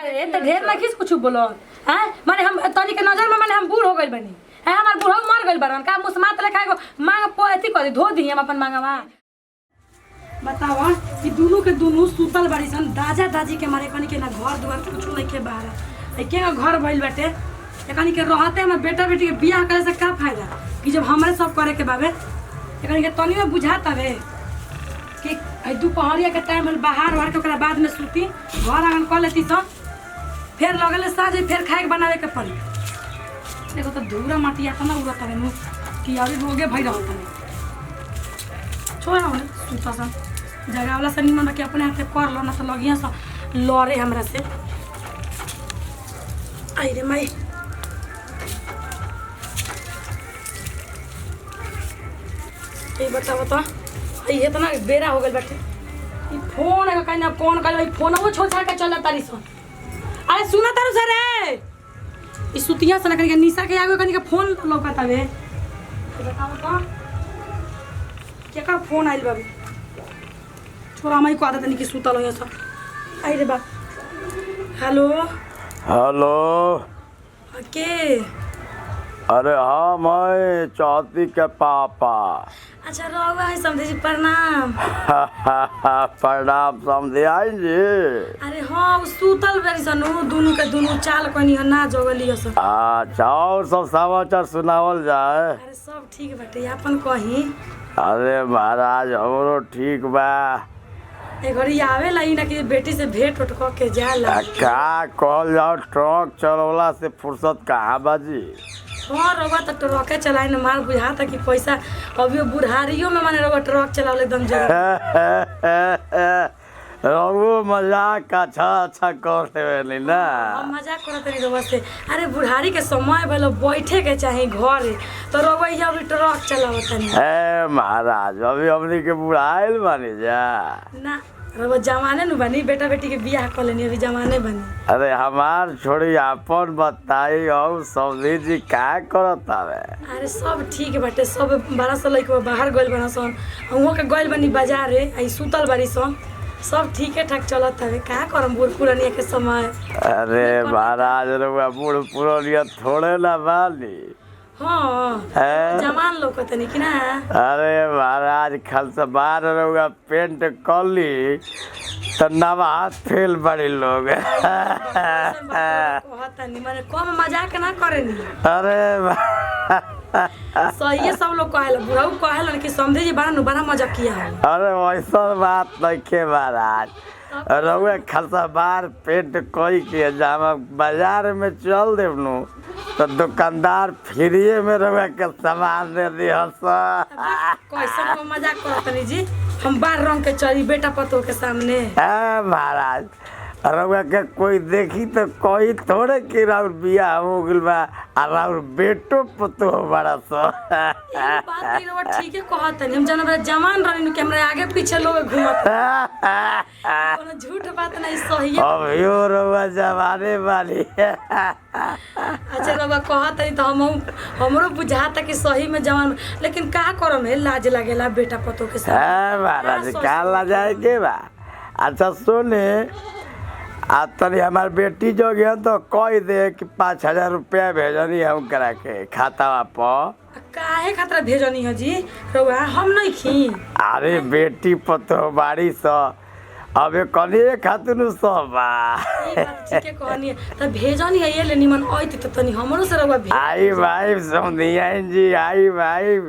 अरे तो ढेर ना किस कुछ बोलो हैं माने हम तनी के नजर में माने हम बूढ़ हो गइल बनी है हमार बूढ़ मर गइल बरन का मुसमात लेखा एगो मांग पोएती कर धो दी हम अपन मांगवा बतावा कि दोनों के दोनों सुतल बाड़ी सन दादा दादी के मारे कनी के ना घर दुआर कुछ नहीं के बाहर ए के घर भइल बाटे एकनी के रहते हम बेटा बेटी के बियाह करे से का फायदा कि जब हमरे सब करे के बाबे एकनी के तनी में बुझाता वे कि आई दोपहरिया के टाइम में बाहर वार के ओकरा बाद में सूती घर आंगन कर लेती सब फिर लगले साज फिर खाए के बनावे के पड़ी देखो तो धूरा माटी आता ना उड़ता है नु कि अभी रोगे भई रहत है छोड़ा हो सूता सा जगह वाला से निमन के अपने हाथ कर लो ना तो लगिया सा लड़े हमरा से आई रे माई ये बताओ तो ये इतना बेरा हो गइल बाटे ई फोन है कहीं ना कौन कल फोनवो छोड़ छाड़ के चल तारी सन अरे सुना तारू सर रे ई सुतिया सन कनी के निशा के आगे कनी के फोन लौकता बे बताओ तो के का फोन आइल बाबू छोरा माई को आदत नहीं कि सुतल हो सब आई रे बा हेलो हेलो के अरे हाँ मैं चौथी के पापा अच्छा रहुआ है समझे जी प्रणाम प्रणाम समझे आई जी अरे हाँ वो सुतल बेरी सन दोनों के दोनों चाल कनी ना जगली सब अच्छा और सब समाचार सुनावल जाए अरे सब ठीक बाटे अपन कही अरे महाराज हमरो ठीक बा ए घड़ी आवेला ही ना कि बेटी से भेंट उठ के जाला का कहल जाओ ट्रक चलवला से फुर्सत कहाँ बाजी हाँ रउआ तो ट्रके चलाए न मार बुझाता कि पैसा अभी बुढ़ारियों में माने रउआ ट्रक चलावल एकदम जरूरी रघु मजाक अच्छा अच्छा कर देवे ना हम मजाक करत रही रउआ से अरे बुढ़ारी के समय भेलो बैठे के चाही घरे तो रउआ ही अभी ट्रक चलावत नहीं ए महाराज अभी हमनी के बुढ़ाइल बानी जा ना रउआ जमाने नु बनी बेटा बेटी के बियाह कर लेनी अभी जमाने बनी अरे हमार छोड़ी अपन बताई और सब्जी जी का करत हवे अरे सब ठीक बाटे सब 12 लइका बाहर गइल बना सन हमहू के गइल बनी बाजार रे आई सुतल बाड़ी सन सब ठीके ठाक चलत हवे का करम बूढ़ पुरानिया के समय अरे महाराज रउआ बूढ़ पुरानिया थोड़े ना बानी हाँ जमान लौकत नहीं कि ना अरे महाराज खलसबार रउआ पेंट कली तो नवा फेल बड़ी लोग माने कम मजाक ना करेनी अरे सही सब लोग कहेला बुढ़ऊ कहेला कि समझे जी बड़ा बड़ा मजाक किया है अरे वैसा बात नहीं के महाराज रउआ खलसबार पेंट कोई के जामा बाजार में चल देवनु तो दुकानदार फ्रीए में रउआ के सामान दे दिहस कैसे मजाक करतनी जी हम बार रंग के चली बेटा पतो के सामने महाराज रउआ के कोई देखी तो कोई थोड़े कि राउर बियाह हो गइल बा आ राउर बेटो पतो बड़ा सा बात नहीं रउआ ठीक है कहतनी हम जाना बड़ा जवान रहनी के हमरा आगे पीछे लोग घूमत कोनो झूठ बात नहीं सही है अभियो रउआ जवाने वाली अच्छा रउआ कहतनी तो हमरो बुझाता कि सही में जवान लेकिन का करम है लाज लगेला बेटा पतो के साथ महाराज का ला जाए के बा अच्छा सुने आ तनी हमार बेटी जो गया तो कह दे कि 5,000 रुपया भेजनी हम करा के खाता पर काहे खतरा भेजनी है जी रउआ हम नहीं खी अरे बेटी पतो बाड़ी स अबे कनिए खातिर सब बा ठीक है कहनी है तो भेजनी है ये ले निमन आइत तो तनी हमरो से रउआ भेज आई भाई समझिया जी आई भाई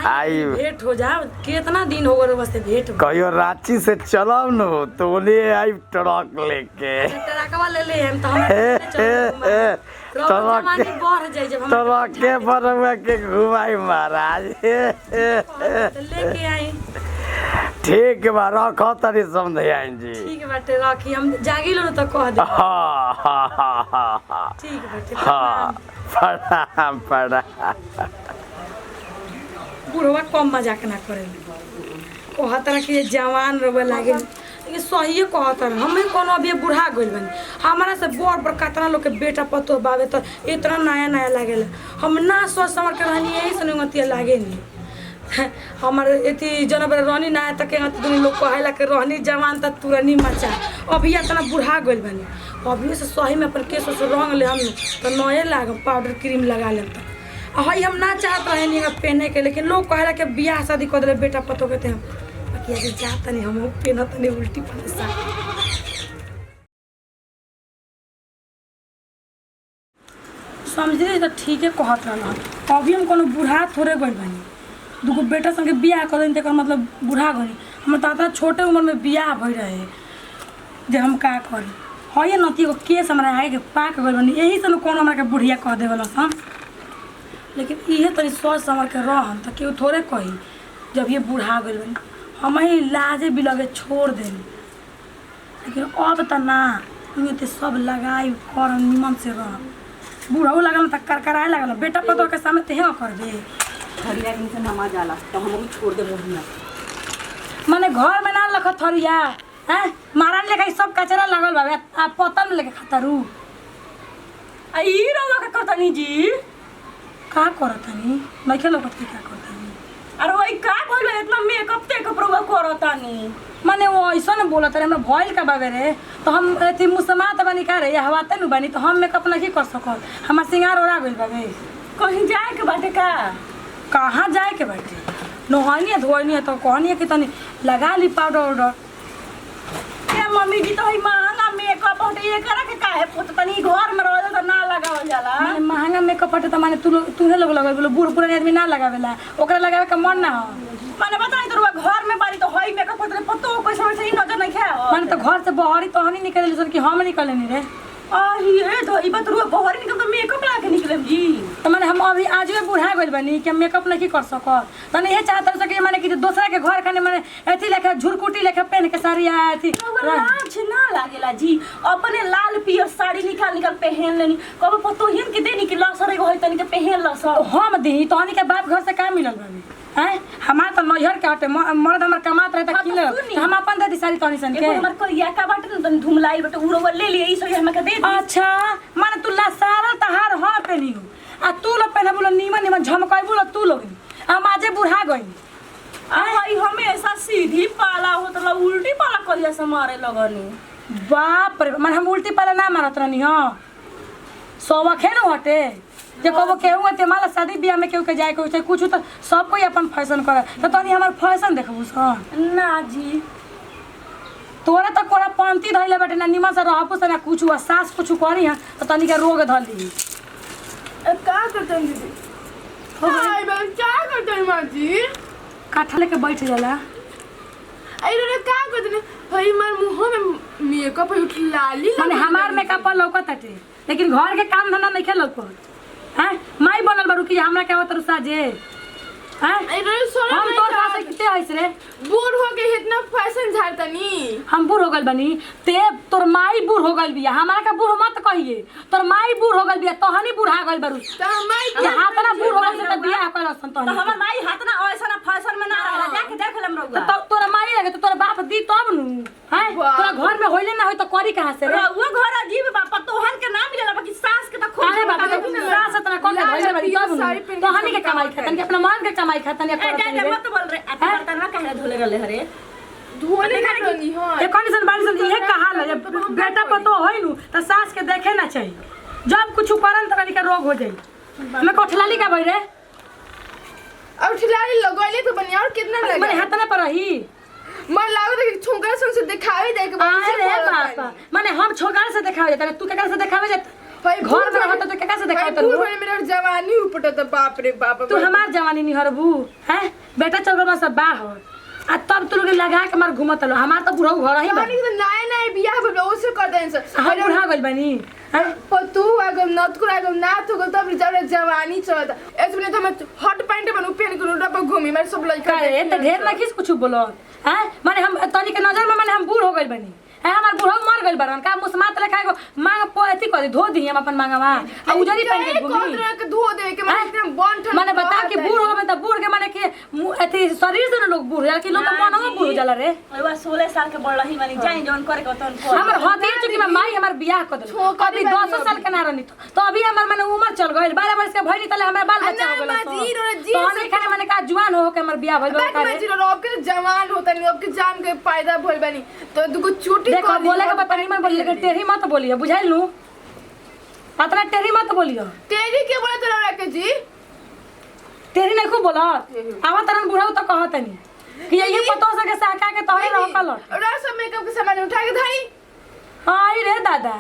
आई भेंट हो जा कितना दिन हो गए बस भेंट कहियो रांची से चलब न तो उन्हें आई ट्रक लेके ट्रकवा ले ले हम तो ट्रके पर हुआ के घुमाई महाराज लेके आई ठीक बा रखो तनी समझिया जी ठीक बाटे रखी हम जागी लो तो कह दे ठीक बाटे प्रणाम प्रणाम बुढ़वा कम मजाक ना करे कहतर कि जवान रहे लागे लेकिन सही कहतर हमें कोनो अभी बुढ़ा गइल बनी हमारा से बड़ बड़ कतना लोग के बेटा पतो बावे तो इतना नया नया लागेला हम ना सोच समझ के रहनी यही सुनगतिया लागे नहीं हमारे एथी जनबर रहनी ना तक दुनिया लोग कहेला के रहनी जवान त तुरनी मचा अभी इतना बुढ़ा गइल बनी अभी से सही में अपन केस से रंग ले हम तो नए लागम पाउडर क्रीम लगा लेम तो हई हम ना चाहत रहे नहीं पहने के, लेकिन लोग कहला कि बियाह शादी कर दिले बेटा पतो के थे हम बाकी ऐसे जाता नहीं हम पहनत नहीं उल्टी परेसा। समझे तो ठीक है कहत रहल अभी हम कोनो बूढ़ा थोड़े गइल बानी, दूगो बेटा संगे बियाह कर देनी तेकर मतलब बूढ़ा गनी। हम दादा छोटे उम्र में बियाह भई रहे जे हम का करी हये नती को केस हमरा आगे के पाक गइल बानी, यही से न कोनो हमरा के बुढ़िया कह देवल हम। लेकिन इहे तनी सोच समझ के रहम त केहू थोड़े कही जब ये बूढ़ा गइल बानी हम ही लाजे भी लगे छोड़ देनी। लेकिन अब त ना इमे सब लगाई कर निमन से रह बूढ़ाऊ लगल त करकराए लगल बेटा पतो के सामने तेहे करबे थरिया के नीचे नमा जाला तो हम छोड़ दे मोहिना माने घर में ना लख थरिया हैं मारन लेके सब कचरा लगल बाबे आ पतन में लेके खतरू आ ई रौला का करतनी जी का करतनी नइखे लोग के का करतनी अरे वही का भइल इतना मेकअप ते कपड़वा करतानी माने वो ऐसा न बोलत रे हमरा भइल का बाबे रे तो हम एथी मुसमात बनी का रे हवाते नु बनी तो हम मेकअप नहीं कर सकल हमर सिंगार ओरा गइल बाबे कहीं जाए के बाटे का कहाँ जाए के बाटे नहानी है धोनी है तो कहनी है कि तनी लगा ली पाउडर ऑर्डर क्या मम्मी जी तो ही महंगा मेकअप हटे ये करा के काहे पुत तनी घर में रह तो ना लगावल जाला माने महंगा मेकअप हटे तो माने तूने लोग लगावे बोलो बूढ़ पुराने आदमी ना लगावेला ओकरा लगावे का मन ना हो माने बताई तो घर में बारी तो हई मेकअप हटे पतो कैसे वैसे ही नजर नहीं खाए माने तो घर से बहरी तो हनी निकले सन कि हम निकले नहीं रे ये तो ई बात रुआ बाहर निकल तो मेकअप ला के निकलम जी तो माने हम अभी आज में बूढ़ा गइल बनी कि मेकअप नहीं कर सकत तने ये चाहत रह कि माने कि दूसरा के घर खाने माने एथी लेके झुरकुटी लेके पहन के साड़ी आ एथी लाज ना लागेला जी अपने लाल पियर साड़ी निकाल पहन लेनी कब पतो हिन के देनी कि लसरे गई तनी के पहन लस तो हम दी तो हनी के बाप घर से का मिलल बाबे हैं हमार तो नैहर के हटे मर्द हमर कमात रहे त किले हम अपन दे साड़ी तनी सन के हमर करिया का बाटे न तनी धुमलाई बटे उड़ो ले लिए ई सही हम के दे दी अच्छा माने तू ला सारा तहार हां पहनी हो आ तू लो पहना बोलो नीमन नीमन झमकाई बोलो तू लोग हम आजे बुढ़ा गई आई हमेशा सीधी पाला होत ला उल्टी पाला करिया से मारे लगनी बाप रे माने हम उल्टी पाला ना मारत रहनी हां सोवा खेनो हटे जे कबो केहू ते माला शादी बियाह में केहू के जाए के चाहे कुछ तो सब कोई अपन फैशन करे तो तनी हमर फैशन देखबू सन ना जी तोरा तो कोरा पंती धइले बाटे ना निमन से रहबू से ना कुछ हुआ सास कुछ करी हां तो तनी के रोग धली का करतन दीदी हाय बल क्या करतन मां जी काठा लेके बैठ जाला आई रे का करतन भाई मार मुंह में मेकअप है लाली माने हमार मेकअप लौकत हटे लेकिन घर के काम धंधा नहीं लौकत हैं माई बनल बारू कि हमरा के आवत साजे हैं आई रे सोना हम तोर पास किते हइस रे बूढ़ हो के इतना फैशन झाड़तनी हम बूढ़ हो गइल बनी ते तोर माई बूढ़ हो गइल बिया हमरा का बूढ़ मत कहिए तोर माई बूढ़ हो गइल बिया तोहनी बूढ़ा गइल बारू त माई के हाथ ना बूढ़ हो गइल त बियाह कइल सन तो तोहनी हमर माई हाथ ना ऐसा ना फैशन में ना रहला जाके देख लेम रउआ तो तोरा माई लगे तो तोरा बाप दी तब नु हैं तोरा घर में होइले ना होई तो करी कहां से रे वो घर अजीब बापा तोहर के नाम मिलेला बाकी सास के त खूब अरे बाबा सास इतना कौन धइले बड़ी तब नु तो हनी के कमाई खातन के अपना मन के कमाई खातन या करत मत बोल रे बर्तन में काहे धोले रहले हरे धोले करनी हां ये कंडीशन बारिश ये कहा ले बेटा पतो होई नु त सास के देखे ना चाहिए जब कुछ करन त कनी के रोग हो जाई मैं कोठलाली का भई रे अब ठिलाली लगैले तो बनिया और कितना लगे माने हाथ ना पर रही मन लागत है कि छोकरा से दिखावे दे के अरे बापा माने हम छोगार से देखावे जाता तू केकरा से देखावे जाता भाई घर में रहत तो केकरा से देखावे भाई तो मेरा जवानी उपटत बाप रे बाप तू हमार जवानी नहीं हरबू हैं बेटा चल गवा सब बाह आ तब तू लोग लगा के मार घुमत लो हमार तो बुढ़ऊ घर ही बा कहानी तो नए नए बियाह भलो से कर देन से हम बुढ़ा गइल बनी हैं पतू अगर नत को अगर नाथ हो तब जब जवानी चलत ऐसे तो मैं हॉट पैंट बनू पहन के रोड पर घूमी मेरे सब लड़का करे त ढेर ना किस कुछ बोलो हैं माने हम तनी के नजर में माने हम बूढ़ हो गइल बनी है हमार बुढ़ऊ मर गइल बारन का मुसमात लेखा मांग पोएती कर धो दी हम अपन मांगवा आ उजरी पहन के घूमी के धो दे के माने एकदम बंठन माने बता कि बूढ़ हो गए त बूढ़ के माने कि अथी शरीर से लोग बूढ़ जाला कि लोग के मनवा बूढ़ जाला रे ओइबा 16 साल के बढ़ रही मानी जाई जौन करे के तन हमर हथिया चुकी में माई हमर बियाह कर दे अभी 10 साल के ना रहनी तो अभी हमर माने उम्र चल गइल 12 वर्ष के भइली तले हमरा बाल बच्चा हो गेल तो हम खाने माने का जवान हो के हमर बियाह भइल बा मैं जीरो अब के जवान होता नहीं अब के जान के फायदा भइल बानी तो दुगो चोटी देखो बोले के पता नहीं मैं बोली लेकिन टेढ़ी मत बोलिए बुझाइल नु अतना टेढ़ी मत बोलियो तेरी के बोले तो रखे जी टेढ़ी नहीं खूब बोला आवा तरन बुढ़ाऊ तो कहत नहीं कि ये पतो से के साका के तोहरे रह कलर रस मेकअप के सामान उठा के धाई हाय रे दादा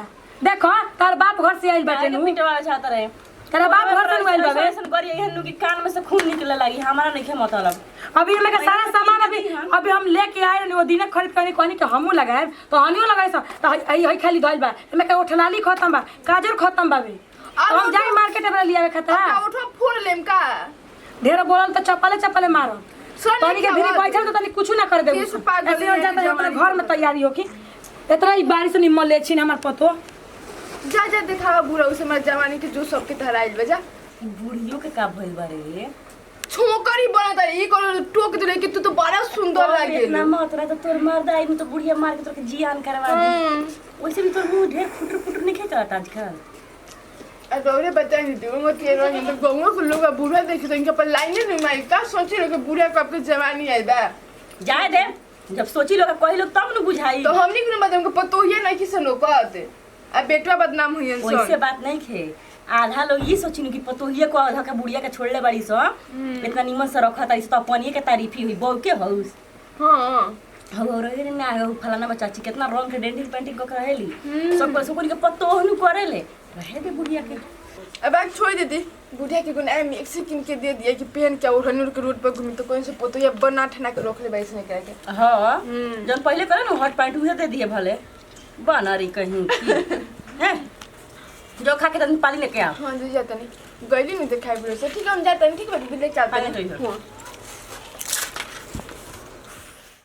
देखो तार बाप घर से आइल बाटे नु पिटवा चाहत रहे तेरा बाप घर से आइल बाबे ऐसन करिए हनु की कान में से खून निकले लगी हमारा नहीं मतलब अभी हमें का सारा सामान अभी हम लेके आए नी वो दिन खरीद करनी कहनी कि हमहू लगाए तो हनियो लगाए सा तो हई खाली धइल बा एमे का उठलाली खत्म बा काजर खत्म बाबे तो हम जाके मार्केट में लियावे खतरा का उठो फोड़ लेम का ढेर बोलल तो चप्पले मारो तनी के भीरी बैठल तो तनी कुछ ना कर दे ऐसे हो जाता है अपने घर में तैयारी हो की इतना ही बारिश निमल ले छिन हमर पतो जा जा दिखावा बुरा उसे मर जवानी के जो सबके धराइल बजा बुढ़ियो के का भइल बारे छोकरी बना त ई को टोक दे कि तू तो बड़ा सुंदर लागे ना मत रहा तो तोर मर्द आई में तो बुढ़िया मार के तोर के जियान करवा दे वैसे भी तोर मुंह ढेर फुटर नहीं खेचत आजकल अरे बता नहीं दूंगा कि रही तो गौवा को लोग बूढ़ा देखे तो इनके पर लाइन नहीं मारी का सोचे लोग बूढ़ा कब के जवानी आई बा जाए दे जब सोची लोग कही लोग तब न बुझाई तो हमनी को बता हमको पतो ही नहीं किसे लोग कहते अब बेटवा बदनाम हुई है वैसे बात नहीं खे आधा लोग ये सोचिन कि पतोहिए को आधा के बुढ़िया के छोड़ले बड़ी सो इतना निमन से रखा था इस तो अपनिए के तारीफी हुई बहु के हौस हां हो रे ना हो फलाना बच्ची कितना रंग के डेंटिंग पेंटिंग को रहेली सब को सुकुन के पतोहनु करेले रहे दे बुढ़िया के अब एक छोड़ देती बुढ़िया के गुण एम एक सेकंड के दे दिया कि पेन क्या उठनूर के रोड पर घूमी तो कौन से पोतो या बना ठना के रोक ले बैस नहीं करके हां जब पहले करे ना हॉट पैंट उहे दे दिए भले बना रही कहीं हैं जो खा के तनी पानी लेके आ हां जी जाता नहीं गईली नहीं दिखाई बुढ़े से ठीक है हम जाते हैं ठीक है बिल्ले चलते हैं